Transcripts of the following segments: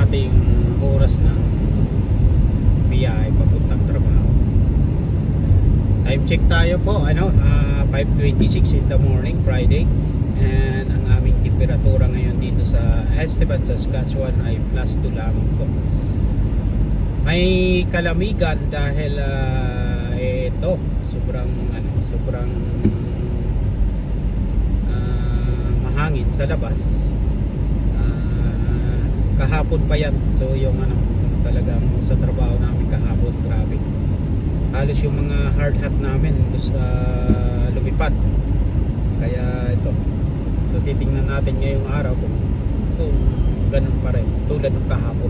ating oras na biyahe papuntang trabaho. Time check tayo po, 5:26 in the morning, Friday. And ang aming temperatura ngayon dito sa Esteban, Saskatchewan ay +2 lamang po. May kalamigan dahil ito sobrang mahangin sa labas. Kahapon pa yan. So yung talagang sa trabaho namin kahapon, grabe. Halos yung mga hard hat namin lumipad. Kaya ito. So titingnan natin ngayong araw kung ganun pa rin tulad ng kahapon.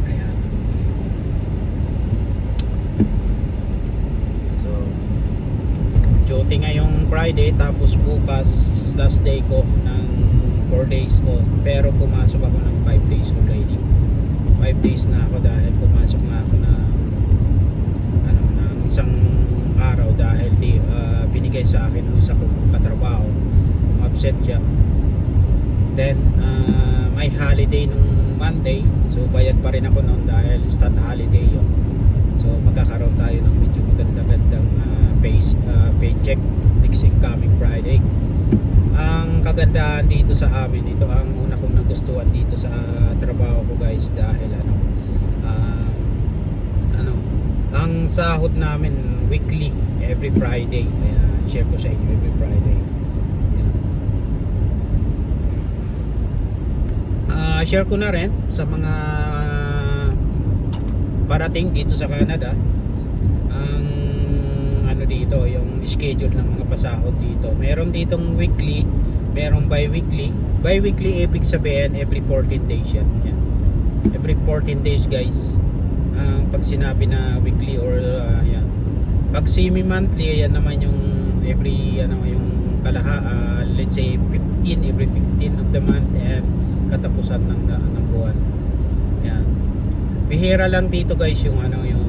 Ayan. So duty ngayong Friday, tapos bukas last day ko ng 4 days ko, pero pumasok ako ng 5 days already. 5 days na ako dahil pumasok na ako na ng isang araw dahil binigay sa akin ng isa kong katrabaho, upset siya. Then may holiday nung Monday, so bayad pa rin ako noon dahil stat holiday yun. So magkakaroon tayo ng medyo maganda-gandang paycheck next coming Friday. Ang kagandahan dito sa amin, ito ang una kong nagustuhan dito sa trabaho ko, guys, dahil ang sahod namin weekly, every Friday. Kaya share ko sa inyo every Friday. Share ko na rin sa mga parating dito sa Canada ang dito, yung schedule ng mga pasahod dito. Meron ditong weekly, merong bi-weekly. Bi-weekly ibig sabihin every 14 days yan. Every 14 days, guys. Pag sinabi na weekly or yan. Pag semi-monthly, yan naman yung every yung let's say 15, every 15 of the month and katapusan ng buwan. Yan. Bihira lang dito, guys, yung yung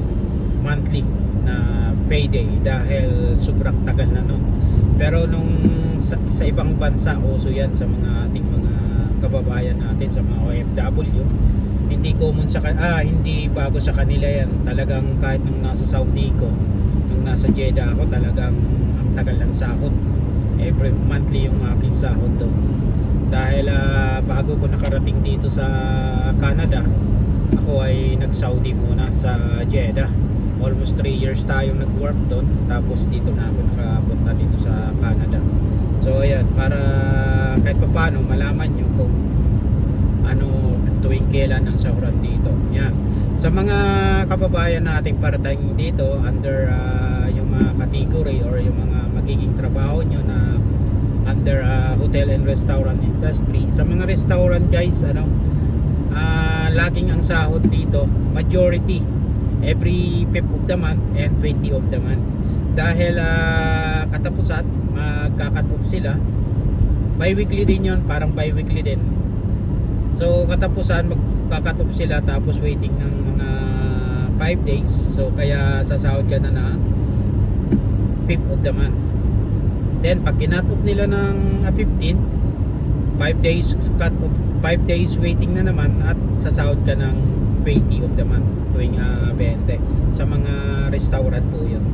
monthly na payday dahil sobrang tagal na nun. Pero nung sa ibang bansa, uso yan sa mga ating mga kababayan natin, sa mga OFW. Hindi common hindi bago sa kanila yan. Talagang kahit nung nasa Saudi ko, nung nasa Jeddah ako, talagang ang tagal ng sahod. Every monthly yung aking sahod doon. Dahil bago ko nakarating dito sa Canada, ako ay nag-Saudi muna sa Jeddah. Almost 3 years tayong nag-work doon, tapos dito na ako nakapunta dito sa Canada. So ayan, para kahit pa paano malaman nyo kung tuwing kailan ang sahuran dito. Yan. Sa mga kababayan nating parating dito under yung mga category or yung mga magiging trabaho nyo na under hotel and restaurant industry. Sa mga restaurant, guys, laging ang sahod dito, majority every 5th of the month and 20 of the month. Dahil katapusan, magka-cut off sila. Bi-weekly din yun, parang bi-weekly din. So katapusan, magka-cut off sila, tapos waiting ng mga 5 days. So kaya sasahod ka na 5th of the month. Then pag kinat off nila ng 15, 5 days cut off, 5 days waiting na naman, at sasahod ka ng 20 of the month tuwing 20 sa mga restaurant po yun.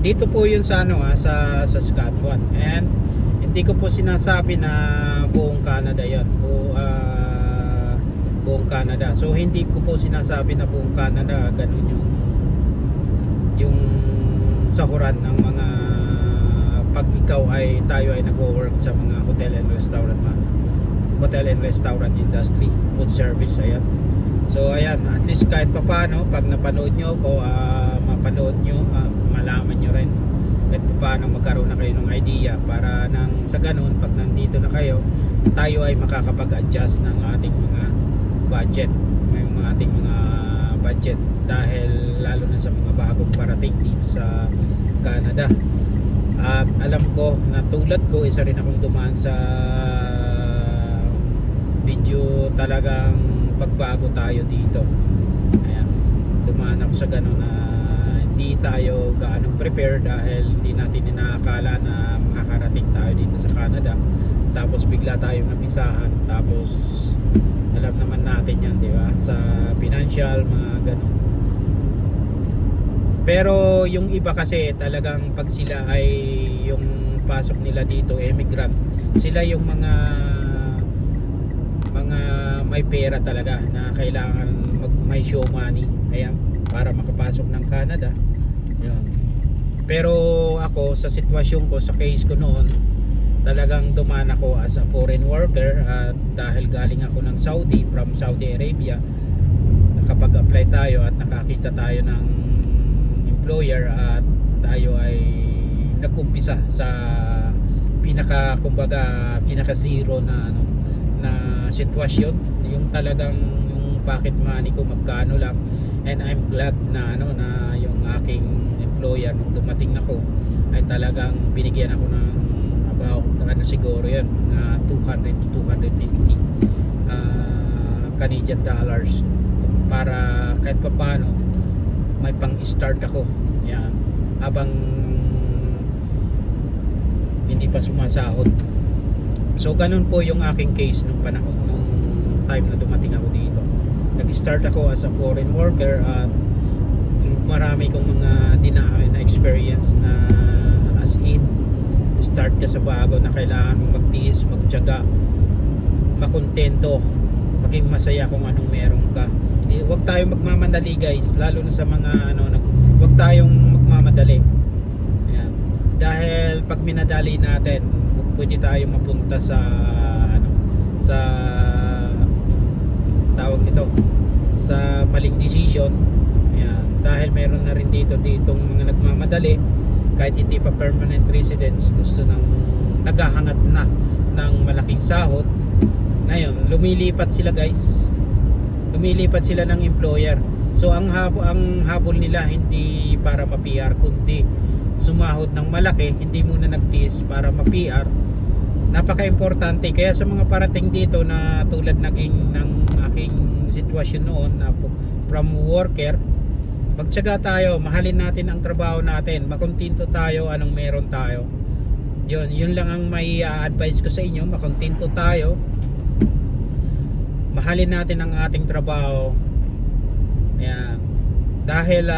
Dito po yun sa sa Saskatchewan, and hindi ko po sinasabi na buong Canada yan, buong Canada. So hindi ko po sinasabi na buong Canada ganun yung sahuran ng mga pag ikaw tayo ay nagwo-work sa mga hotel and restaurant industry, food service. Ayan. So ayan, at least kahit papaano, pag napanood nyo ako, mapanood nyo, malaman nyo rin kahit papaano, magkaroon na kayo ng idea para sa ganun, pag nandito na kayo, tayo ay makakapag-adjust ng ating mga budget, dahil lalo na sa mga bagong parating dito sa Canada. At alam ko na tulad ko, isa rin akong dumaan sa video talagang pagbago tayo dito. Ayan, dumaan ako sa ganun na hindi tayo gaano prepare dahil hindi natin inaakala na makakarating tayo dito sa Canada. tapos bigla tayong napisahan, tapos alam naman natin yan, di ba, sa financial, mga ganun. Pero yung iba kasi talagang pag sila ay yung pasok nila dito immigrant, sila yung mga may pera talaga na kailangan may show money, ayan, para makapasok ng Canada. Yun. Pero ako sa sitwasyon ko, sa case ko noon, talagang dumaan ako as a foreign worker, at dahil galing ako ng Saudi, from Saudi Arabia, nakapag-apply tayo at nakakita tayo ng employer, at tayo ay nagkumpisa sa pinaka zero na na sitwasyon, yung talagang yung pocket money ko magkano lang. And I'm glad na na yung aking employer nung dumating ako ay talagang binigyan ako ng about siguro yan, 200 to 250 Canadian dollars, para kahit pa paano may pang start ako, yan, habang hindi pa sumasahod. So ganun po yung aking case nung panahon, nung time na dumating ako dito. Nag-start ako as a foreign worker, at marami kong mga dinaanan na experience, na as in start ka sa bago na kailangan mong magtiis, magtiyaga, makontento, maging masaya kung anong meron ka. Hindi, wag tayong magmamadali guys, lalo na sa mga wag tayong magmamadali. Ayan. Dahil pag minadali natin, pwede tayong mapunta sa sa tawag nito, sa maling decision. Ayan. Dahil meron na rin ditong mga nagmamadali, kahit hindi pa permanent residents, gusto nang naghahangat na ng malaking sahod. Ngayon lumilipat sila guys, lumilipat sila ng employer. So ang habol nila hindi para ma-PR, kundi sumahod ng malaki, hindi muna nagtiis para ma-PR. Napaka-importante. Kaya sa mga parating dito na tulad naging ng aking sitwasyon noon, na from worker, magtiyaga tayo, mahalin natin ang trabaho natin, makontento tayo anong meron tayo. Yun lang ang may advice ko sa inyo, makontento tayo, mahalin natin ang ating trabaho. Ayan. Dahil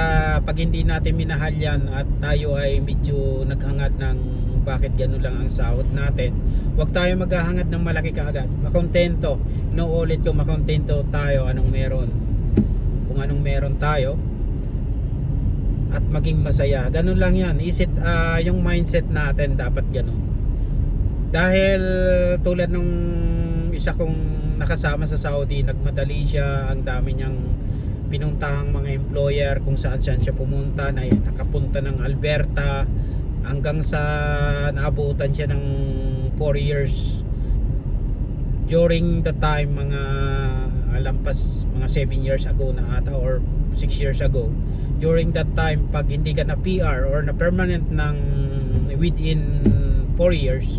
pag hindi natin minahal yan, at tayo ay medyo naghangad ng bakit gano'n lang ang sahod natin, huwag tayo maghahangad ng malaki kaagad. Makontento, inuulit ko, makontento tayo anong meron, kung anong meron tayo, at maging masaya. Ganun lang yan. Yung mindset natin dapat ganun. Dahil tulad nung isa kong nakasama sa Saudi, nagmadali siya, ang dami niyang pinuntahang mga employer kung saan siya pumunta, na nakapunta ng Alberta, hanggang sa naabutan siya ng 4 years. During the time, mga lampas mga 7 years ago na ata, or 6 years ago. During that time, pag hindi ka na PR or na permanent ng within 4 years,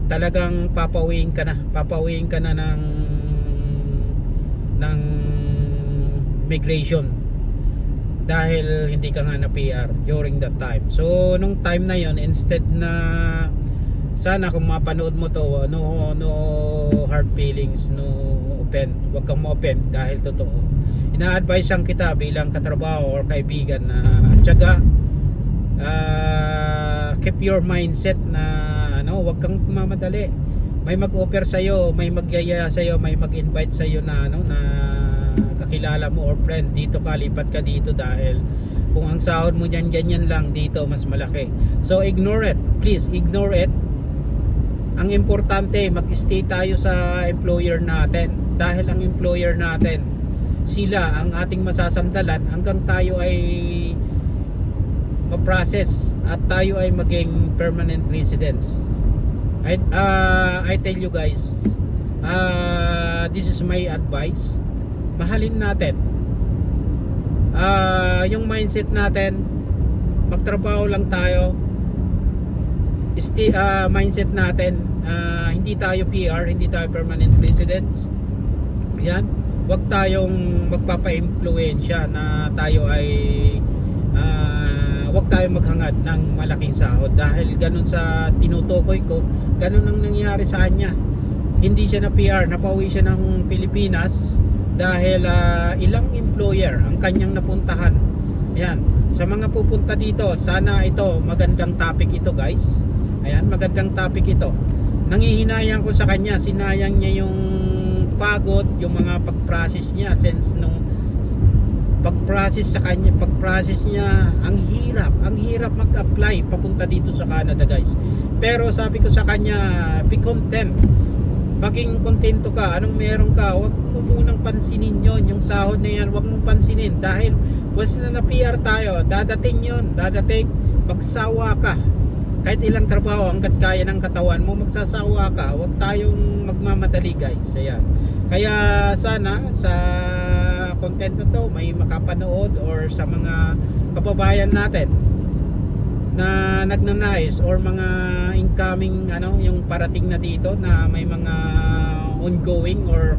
talagang papauwiin ka na ng migration, dahil hindi ka nga na PR during that time. So nung time na yon, instead na, sana kung mapanood mo to, no hard feelings, no offend, wag kang ma-offend, dahil totoo. Ina-advise ang kita bilang katrabaho or kaibigan na tiyaga, keep your mindset na wag kang mamadali. May mag-offer sa iyo, may magyaya sa iyo, may mag-invite sa iyo na na kakilala mo or friend, dito ka, lipat ka dito, dahil kung ang sahod mo diyan ganyan lang, dito mas malaki. So ignore it, please ignore it. Ang importante, mag-stay tayo sa employer natin, dahil ang employer natin, sila ang ating masasandalan hanggang tayo ay ma-process at tayo ay maging permanent residents. I tell you guys, this is my advice. Mahalin natin yung mindset natin, magtrabaho lang tayo, mindset natin, hindi tayo PR, hindi tayo permanent residents. Yan, wag tayong magpapa-impluwensya na tayo ay wag tayo maghangad ng malaking sahod dahil ganun sa tinutukoy ko, ganun ang nangyari sa kanya. Hindi siya na PR, napauwi siya ng Pilipinas dahil ilang employer ang kanyang napuntahan. Ayan, sa mga pupunta dito, sana ito magandang topic ito guys. Ayan, magandang topic ito. Nangihinayang ko sa kanya, sinayang niya yung pagod, yung mga pag-process niya since nung pag-process sa kanya, pag-process niya, ang hirap mag-apply papunta dito sa Canada guys. Pero sabi ko sa kanya, be content, maging kontento ka, anong meron ka, wag mo munang pansinin yon, yung sahod na yan, wag mong pansinin dahil once na PR tayo, dadating yon, dadating, magsawa ka. Kahit ilang trabaho hanggat kaya ng katawan mo, magsasawa ka. Huwag tayong magmamadali guys. Ayan. Kaya sana sa content na to may makapanood or sa mga kababayan natin na nagnanais or mga incoming yung parating na dito na may mga ongoing or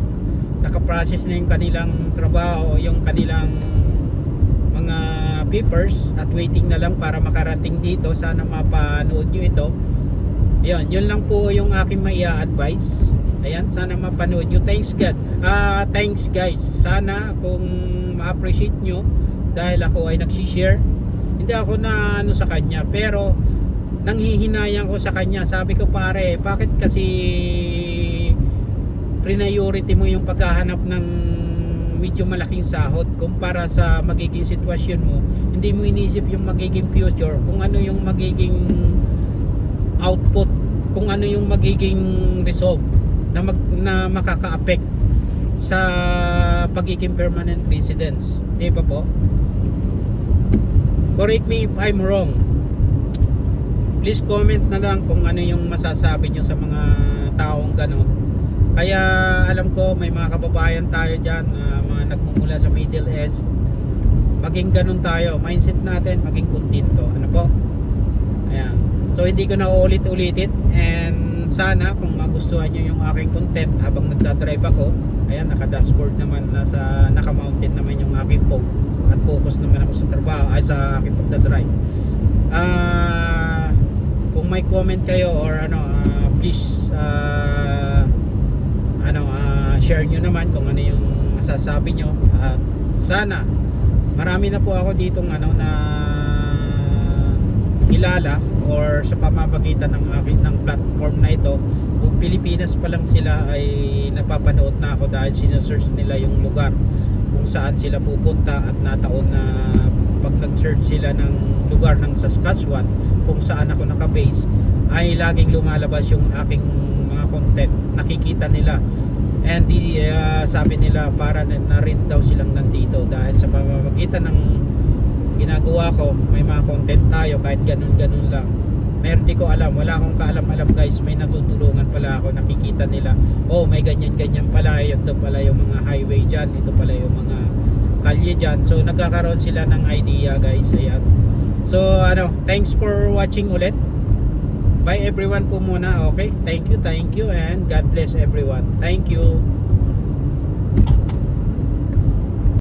nakaprocess na yung kanilang trabaho, yung kanilang mga papers at waiting na lang para makarating dito. Sana mapanood nyo ito. Yun lang po yung aking maia-advise. Ayan, sana mapanood nyo. Thanks God. Thanks guys. Sana kung ma-appreciate nyo dahil ako ay nagsishare. Hindi ako na sa kanya, pero nanghihinayang ko sa kanya. Sabi ko, pare, bakit kasi priority mo yung paghahanap ng medyo malaking sahod kumpara sa magiging sitwasyon mo? Hindi mo inisip yung magiging future, kung ano yung magiging output, kung ano yung magiging result na makaka-affect sa pagiging permanent residence. Di ba po? Correct me if I'm wrong. Please comment na lang kung ano yung masasabi nyo sa mga taong gano'n. Kaya alam ko may mga kababayan tayo dyan, mga nagmumula sa Middle East. Maging ganun tayo, mindset natin maging kontento. Ano po? Ayan. So hindi ko na ulit-ulitin, and sana kung magustuhan nyo yung aking content habang nagdadrive ako, ayan, naka-dashboard naman, naka-mounted naman yung aking phone at focus naman ako sa trabaho, ay sa aking pagdadrive. Kung may comment kayo or please share nyo naman kung ano yung masasabi nyo. At sana marami na po ako ditong na kilala or sa pamamagitan ng platform na ito. Kung Pilipinas pa lang sila ay napapanood na ako dahil sinesearch nila yung lugar kung saan sila pupunta, at nataon na pag nag-search sila ng lugar ng Saskatchewan kung saan ako nakabase, ay laging lumalabas yung aking mga content, nakikita nila, and sabi nila para na rin daw silang nandito dahil sa pamamagitan ng ginagawa ko, may mga content tayo kahit ganun-ganun lang. Meron di ko alam, wala akong kaalam-alam guys, may natutulungan pala ako, nakikita nila, oh may ganyan-ganyan pala, ito pala yung mga highway dyan, ito pala yung mga kalye dyan. So nagkakaroon sila ng idea guys. Ayan. So thanks for watching ulit. Bye everyone po muna. Okay, thank you, and God bless everyone. Thank you.